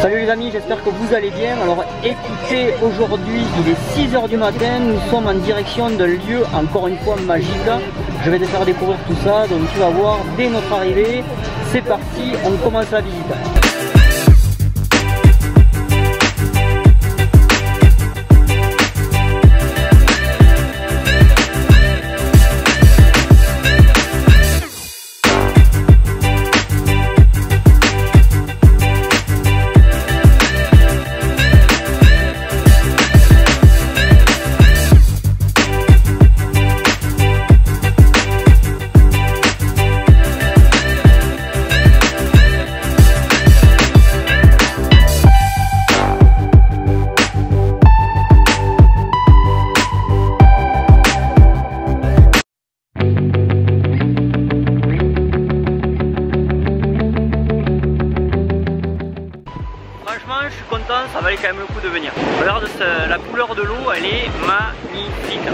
Salut les amis, j'espère que vous allez bien. Alors écoutez, aujourd'hui il est 6 h du matin, nous sommes en direction d'un lieu encore une fois magique. Je vais te faire découvrir tout ça, donc tu vas voir dès notre arrivée. C'est parti, on commence la visite. Je suis content, ça valait quand même le coup de venir. Regarde la couleur de l'eau, elle est magnifique.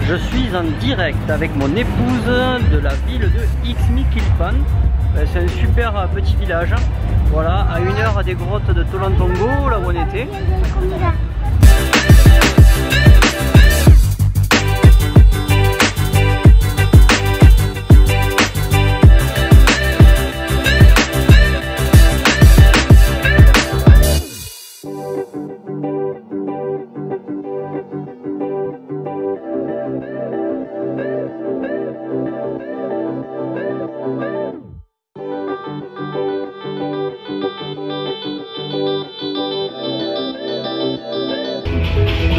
Je suis en direct avec mon épouse de la ville de Ixmiquilpan. C'est un super petit village. Voilà, à 1 heure des grottes de Tolantongo, là où on était.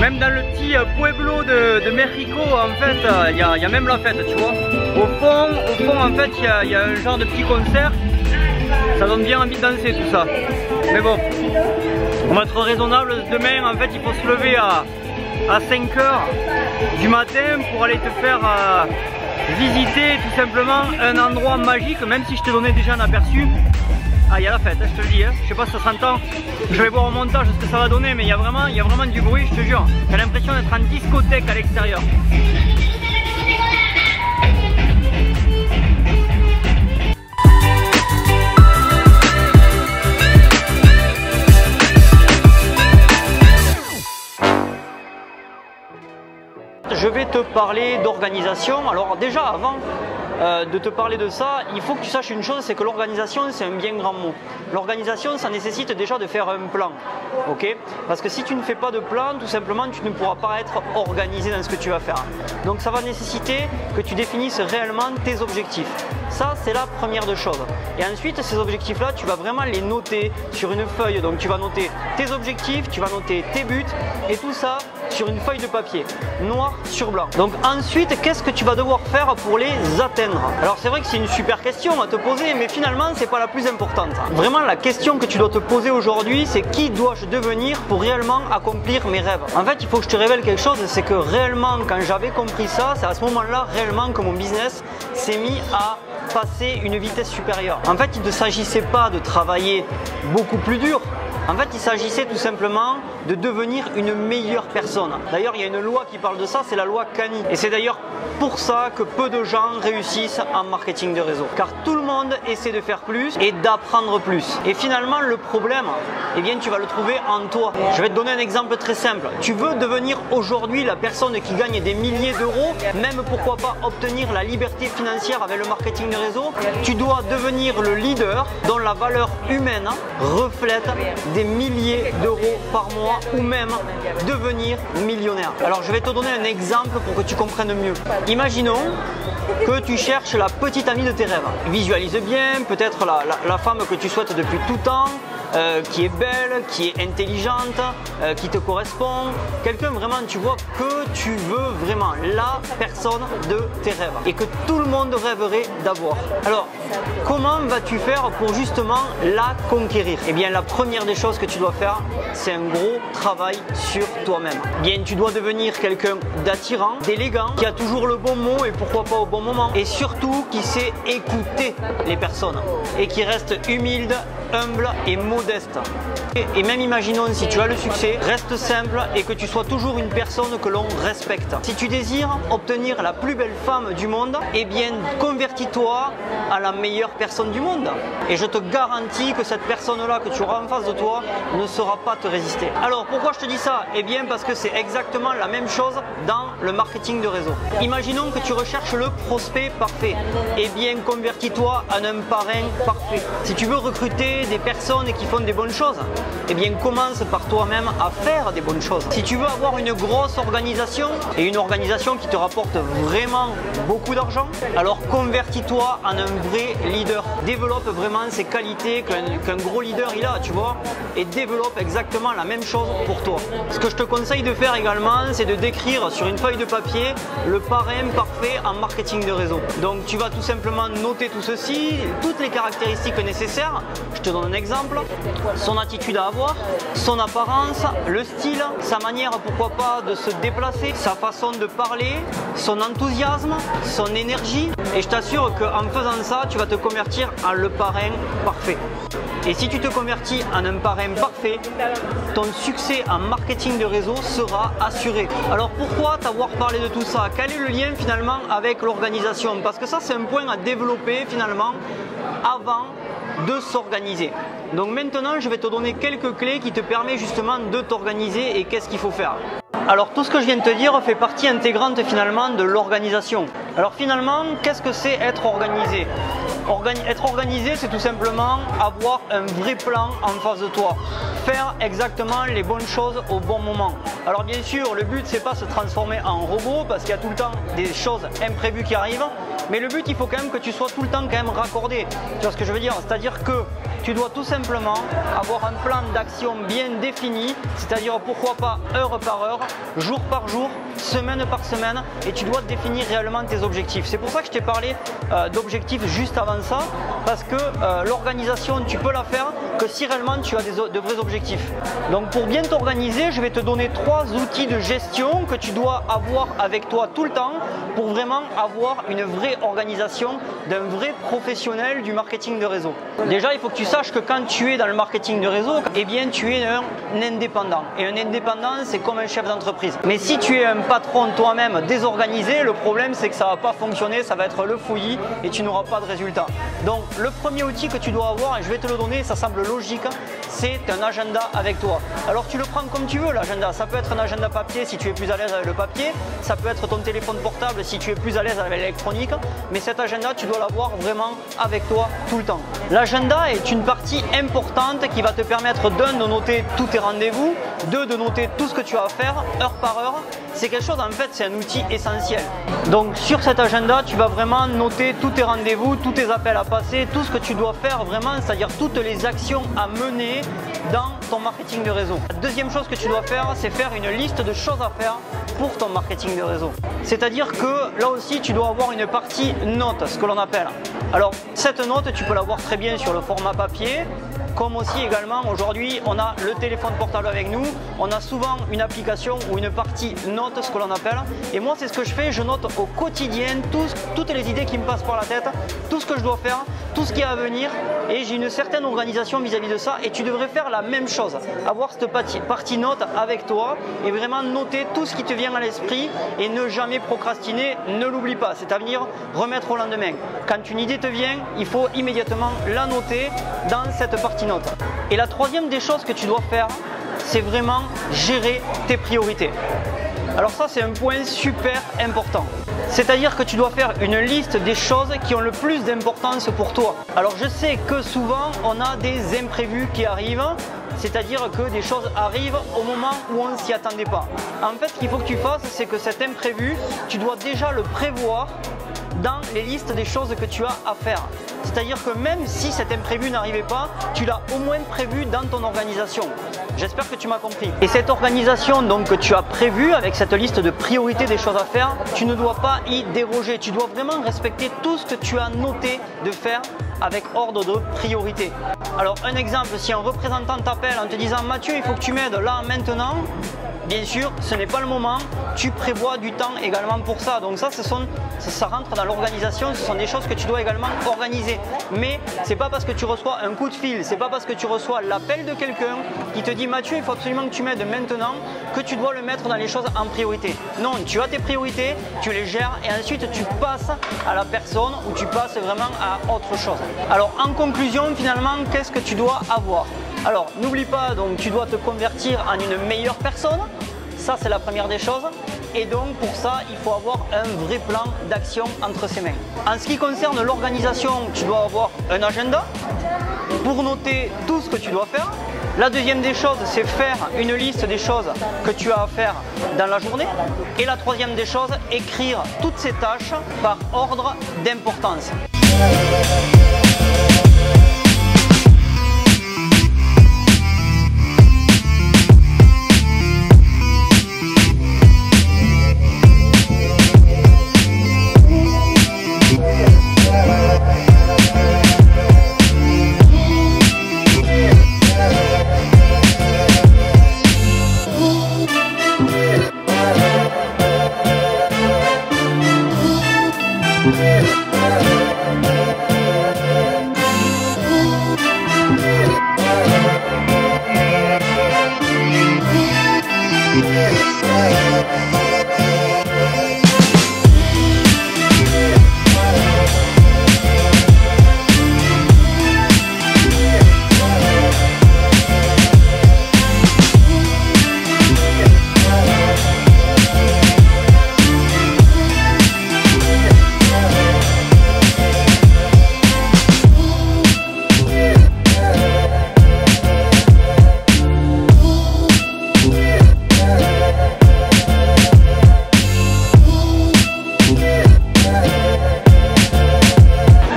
Même dans le petit pueblo de Mexico, en fait, il y a même la fête, tu vois. Au fond, en fait, il y a un genre de petit concert. Ça donne bien envie de danser tout ça. Mais bon, on va être raisonnable. Demain, en fait, il faut se lever à 5 h du matin pour aller te faire visiter tout simplement un endroit magique, même si je t'ai donné déjà un aperçu. Ah, il y a la fête, je te le dis, hein. Je sais pas si ça s'entend. Je vais voir au montage ce que ça va donner, mais il y a vraiment du bruit, je te jure. J'ai l'impression d'être en discothèque à l'extérieur. Je vais te parler d'organisation. Alors déjà avant de te parler de ça, il faut que tu saches une chose, c'est que l'organisation c'est un bien grand mot. L'organisation ça nécessite déjà de faire un plan, ok? Parce que si tu ne fais pas de plan, tout simplement tu ne pourras pas être organisé dans ce que tu vas faire. Donc ça va nécessiter que tu définisses réellement tes objectifs. Ça c'est la première des choses. Et ensuite ces objectifs là tu vas vraiment les noter sur une feuille. Donc tu vas noter tes objectifs, tu vas noter tes buts et tout ça sur une feuille de papier, noir sur blanc. Donc ensuite, qu'est-ce que tu vas devoir faire pour les atteindre? Alors c'est vrai que c'est une super question à te poser, mais finalement c'est pas la plus importante. Vraiment la question que tu dois te poser aujourd'hui, c'est qui dois-je devenir pour réellement accomplir mes rêves? En fait, il faut que je te révèle quelque chose, c'est que réellement quand j'avais compris ça, c'est à ce moment-là réellement que mon business s'est mis à passer une vitesse supérieure. En fait, il ne s'agissait pas de travailler beaucoup plus dur. En fait, il s'agissait tout simplement de devenir une meilleure personne. D'ailleurs, il y a une loi qui parle de ça, c'est la loi Cani. Et c'est d'ailleurs pour ça que peu de gens réussissent en marketing de réseau. Car tout le monde essaie de faire plus et d'apprendre plus. Et finalement, le problème, eh bien, tu vas le trouver en toi. Je vais te donner un exemple très simple. Tu veux devenir aujourd'hui la personne qui gagne des milliers d'euros, même pourquoi pas obtenir la liberté financière avec le marketing de réseau. Tu dois devenir le leader dont la valeur humaine reflète des milliers d'euros par mois ou même devenir millionnaire. Alors je vais te donner un exemple pour que tu comprennes mieux. Imaginons que tu cherches la petite amie de tes rêves. Visualise bien, peut-être la femme que tu souhaites depuis tout temps, qui est belle, qui est intelligente, qui te correspond, quelqu'un vraiment, tu vois, que tu veux vraiment, la personne de tes rêves et que tout le monde rêverait d'avoir. Alors, comment vas-tu faire pour justement la conquérir? Eh bien, la première des choses que tu dois faire, c'est un gros travail sur toi-même. Bien, tu dois devenir quelqu'un d'attirant, d'élégant, qui a toujours le bon mot et pourquoi pas au bon moment, et surtout qui sait écouter les personnes et qui reste humble, humble et modeste. Et même imaginons si tu as le succès, reste simple et que tu sois toujours une personne que l'on respecte. Si tu désires obtenir la plus belle femme du monde, eh bien convertis-toi à la meilleure personne du monde. Et je te garantis que cette personne-là que tu auras en face de toi ne saura pas te résister. Alors pourquoi je te dis ça? Eh bien parce que c'est exactement la même chose dans le marketing de réseau. Imaginons que tu recherches le prospect parfait. Eh bien convertis-toi en un parrain parfait. Si tu veux recruter des personnes qui font des bonnes choses, eh bien commence par toi-même à faire des bonnes choses. Si tu veux avoir une grosse organisation et une organisation qui te rapporte vraiment beaucoup d'argent, alors convertis-toi en un vrai leader. Développe vraiment ces qualités qu'un gros leader il a, tu vois, et développe exactement la même chose pour toi. Ce que je te conseille de faire également, c'est de décrire sur une feuille de papier le parrain parfait en marketing de réseau. Donc tu vas tout simplement noter tout ceci, toutes les caractéristiques nécessaires. Je te donne un exemple, son attitude à avoir, son apparence, le style, sa manière pourquoi pas de se déplacer, sa façon de parler, son enthousiasme, son énergie, et je t'assure qu'en faisant ça, tu vas te convertir en le parrain parfait. Et si tu te convertis en un parrain parfait, ton succès en marketing de réseau sera assuré. Alors pourquoi t'avoir parlé de tout ça? Quel est le lien finalement avec l'organisation? Parce que ça c'est un point à développer finalement avant de s'organiser. Donc maintenant je vais te donner quelques clés qui te permettent justement de t'organiser et qu'est-ce qu'il faut faire. Alors tout ce que je viens de te dire fait partie intégrante finalement de l'organisation. Alors finalement, qu'est-ce que c'est être organisé? Être organisé, c'est tout simplement avoir un vrai plan en face de toi. Faire exactement les bonnes choses au bon moment. Alors bien sûr, le but c'est pas se transformer en robot parce qu'il y a tout le temps des choses imprévues qui arrivent. Mais le but, il faut quand même que tu sois tout le temps quand même raccordé. Tu vois ce que je veux dire? C'est-à-dire que tu dois tout simplement avoir un plan d'action bien défini, c'est-à-dire pourquoi pas heure par heure, jour par jour, semaine par semaine, et tu dois définir réellement tes objectifs. C'est pour ça que je t'ai parlé d'objectifs juste avant ça, parce que l'organisation, tu peux la faire que si réellement tu as de vrais objectifs. Donc pour bien t'organiser, je vais te donner 3 outils de gestion que tu dois avoir avec toi tout le temps pour vraiment avoir une vraie organisation d'un vrai professionnel du marketing de réseau. Déjà, il faut que tu saches que quand tu es dans le marketing de réseau, eh bien tu es un indépendant. Et un indépendant, c'est comme un chef d'entreprise. Mais si tu es un patron toi-même désorganisé, le problème c'est que ça ne va pas fonctionner, ça va être le fouillis et tu n'auras pas de résultat. Donc le premier outil que tu dois avoir, et je vais te le donner, ça semble logique, c'est un agenda avec toi. Alors tu le prends comme tu veux l'agenda, ça peut être un agenda papier si tu es plus à l'aise avec le papier, ça peut être ton téléphone portable si tu es plus à l'aise avec l'électronique, mais cet agenda tu dois l'avoir vraiment avec toi tout le temps. L'agenda est une partie importante qui va te permettre d'un, de noter tous tes rendez-vous, deux, de noter tout ce que tu as à faire heure par heure. C'est quelque chose, en fait, c'est un outil essentiel. Donc sur cet agenda, tu vas vraiment noter tous tes rendez-vous, tous tes appels à passer, tout ce que tu dois faire vraiment, c'est-à-dire toutes les actions à mener dans ton marketing de réseau. La deuxième chose que tu dois faire, c'est faire une liste de choses à faire pour ton marketing de réseau. C'est-à-dire que là aussi, tu dois avoir une partie note, ce que l'on appelle. Alors cette note, tu peux l'avoir très bien sur le format papier, comme aussi également aujourd'hui on a le téléphone portable avec nous, on a souvent une application ou une partie note, ce que l'on appelle, et moi c'est ce que je fais, je note au quotidien toutes les idées qui me passent par la tête, tout ce que je dois faire, tout ce qui est à venir, et j'ai une certaine organisation vis-à-vis de ça, et tu devrais faire la même chose, avoir cette partie note avec toi et vraiment noter tout ce qui te vient à l'esprit et ne jamais procrastiner, ne l'oublie pas, c'est à venir remettre au lendemain. Quand une idée te vient, il faut immédiatement la noter dans cette partie note. Et la troisième des choses que tu dois faire, c'est vraiment gérer tes priorités. Alors ça, c'est un point super important. C'est-à-dire que tu dois faire une liste des choses qui ont le plus d'importance pour toi. Alors je sais que souvent, on a des imprévus qui arrivent, c'est-à-dire que des choses arrivent au moment où on ne s'y attendait pas. En fait, ce qu'il faut que tu fasses, c'est que cet imprévu, tu dois déjà le prévoir dans les listes des choses que tu as à faire. C'est-à-dire que même si cet imprévu n'arrivait pas, tu l'as au moins prévu dans ton organisation. J'espère que tu m'as compris. Et cette organisation donc, que tu as prévue avec cette liste de priorités des choses à faire, tu ne dois pas y déroger. Tu dois vraiment respecter tout ce que tu as noté de faire avec ordre de priorité. Alors un exemple, si un représentant t'appelle en te disant Mathieu, il faut que tu m'aides là maintenant, bien sûr, ce n'est pas le moment, tu prévois du temps également pour ça. Donc ça rentre dans l'organisation, ce sont des choses que tu dois également organiser. Mais c'est pas parce que tu reçois un coup de fil, c'est pas parce que tu reçois l'appel de quelqu'un qui te dit Mathieu, il faut absolument que tu m'aides maintenant, que tu dois le mettre dans les choses en priorité. Non, tu as tes priorités, tu les gères et ensuite tu passes à la personne ou tu passes vraiment à autre chose. Alors en conclusion, finalement, qu'est-ce que tu dois avoir? Alors n'oublie pas, donc tu dois te convertir en une meilleure personne, ça c'est la première des choses, et donc pour ça il faut avoir un vrai plan d'action entre ses mains. En ce qui concerne l'organisation, tu dois avoir un agenda pour noter tout ce que tu dois faire. La deuxième des choses, c'est faire une liste des choses que tu as à faire dans la journée. Et la troisième des choses, écrire toutes ces tâches par ordre d'importance.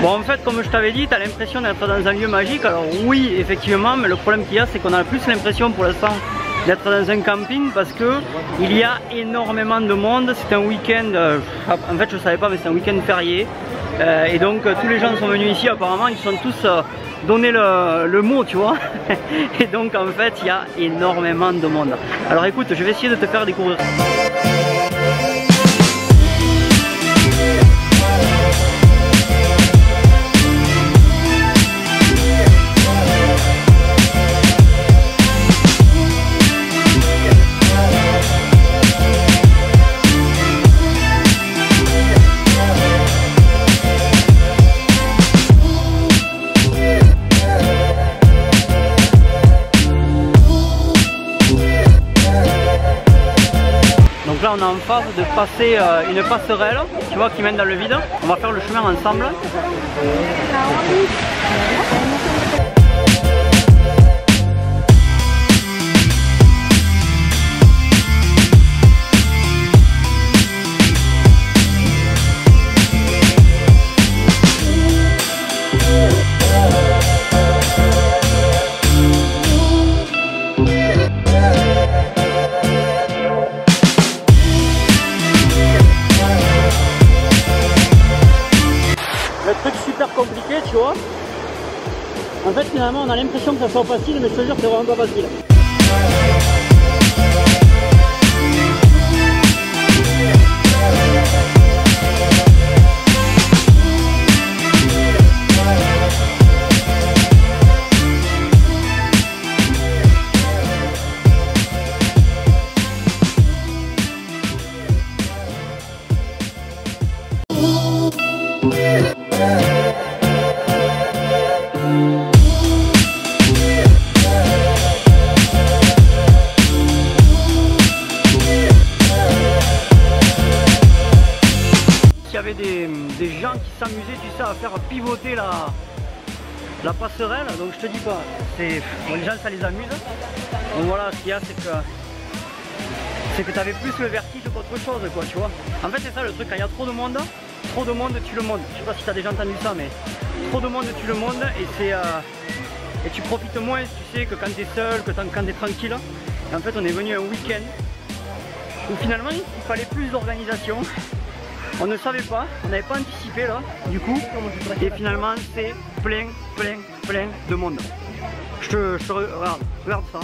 En fait, comme je t'avais dit, tu as l'impression d'être dans un lieu magique. Alors oui, effectivement, mais le problème qu'il y a, c'est qu'on a plus l'impression pour l'instant d'être dans un camping parce que il y a énormément de monde. C'est un week-end, en fait je ne savais pas, mais c'est un week-end férié. Et donc tous les gens sont venus ici, apparemment, ils sont tous donné le mot, tu vois. Et donc en fait, il y a énormément de monde. Alors écoute, je vais essayer de te faire découvrir. Donc là on est en phase de passer une passerelle, tu vois, qui mène dans le vide. On va faire le chemin ensemble. Compliqué, tu vois. En fait finalement on a l'impression que ça soit facile, mais je te jure que c'est vraiment pas facile. Des gens qui s'amusaient, tu sais, à faire pivoter la passerelle, donc je te dis pas, bon, les gens ça les amuse. Donc voilà, ce qu'il y a, c'est que tu avais plus le vertige qu'autre chose, quoi, tu vois. En fait c'est ça le truc, quand il y a trop de monde, trop de monde tue le monde. Je sais pas si tu as déjà entendu ça, mais trop de monde tue le monde et tu profites moins, tu sais, que quand tu es seul, que quand tu es tranquille. Et en fait, on est venu un week-end où finalement il fallait plus d'organisation. On ne savait pas, on n'avait pas anticipé là, du coup, et finalement c'est plein de monde. Regarde ça.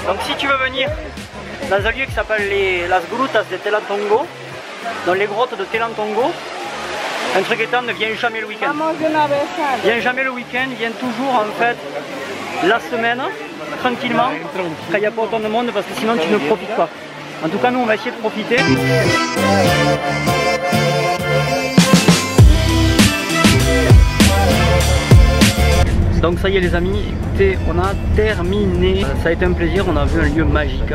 Donc si tu veux venir dans un lieu qui s'appelle Las Grutas de Telantongo, dans les grottes de Telantongo, un truc étant, ne viens jamais le week-end. Viens jamais le week-end, viens toujours en fait la semaine, tranquillement, quand il n'y a pas autant de monde, parce que sinon tu ne profites pas. En tout cas, nous on va essayer de profiter. Donc ça y est les amis, écoutez, on a terminé. Ça a été un plaisir, on a vu un lieu magique.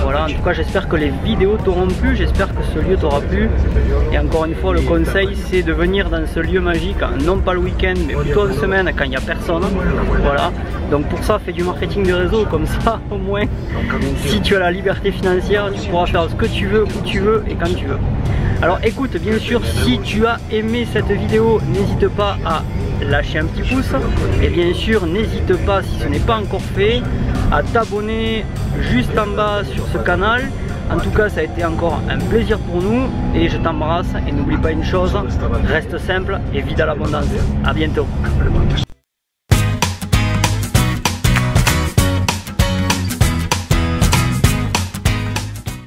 Voilà, en tout cas j'espère que les vidéos t'auront plu, j'espère que ce lieu t'aura plu. Et encore une fois, le conseil c'est de venir dans ce lieu magique, non pas le week-end, mais plutôt en semaine quand il n'y a personne. Voilà, donc pour ça fais du marketing de réseau, comme ça au moins, si tu as la liberté financière, tu pourras faire ce que tu veux, où tu veux et quand tu veux. Alors écoute, bien sûr, si tu as aimé cette vidéo, n'hésite pas à lâcher un petit pouce. Et bien sûr, n'hésite pas, si ce n'est pas encore fait, à t'abonner juste en bas sur ce canal. En tout cas, ça a été encore un plaisir pour nous. Et je t'embrasse. Et n'oublie pas une chose, reste simple et vis dans l'abondance. À bientôt.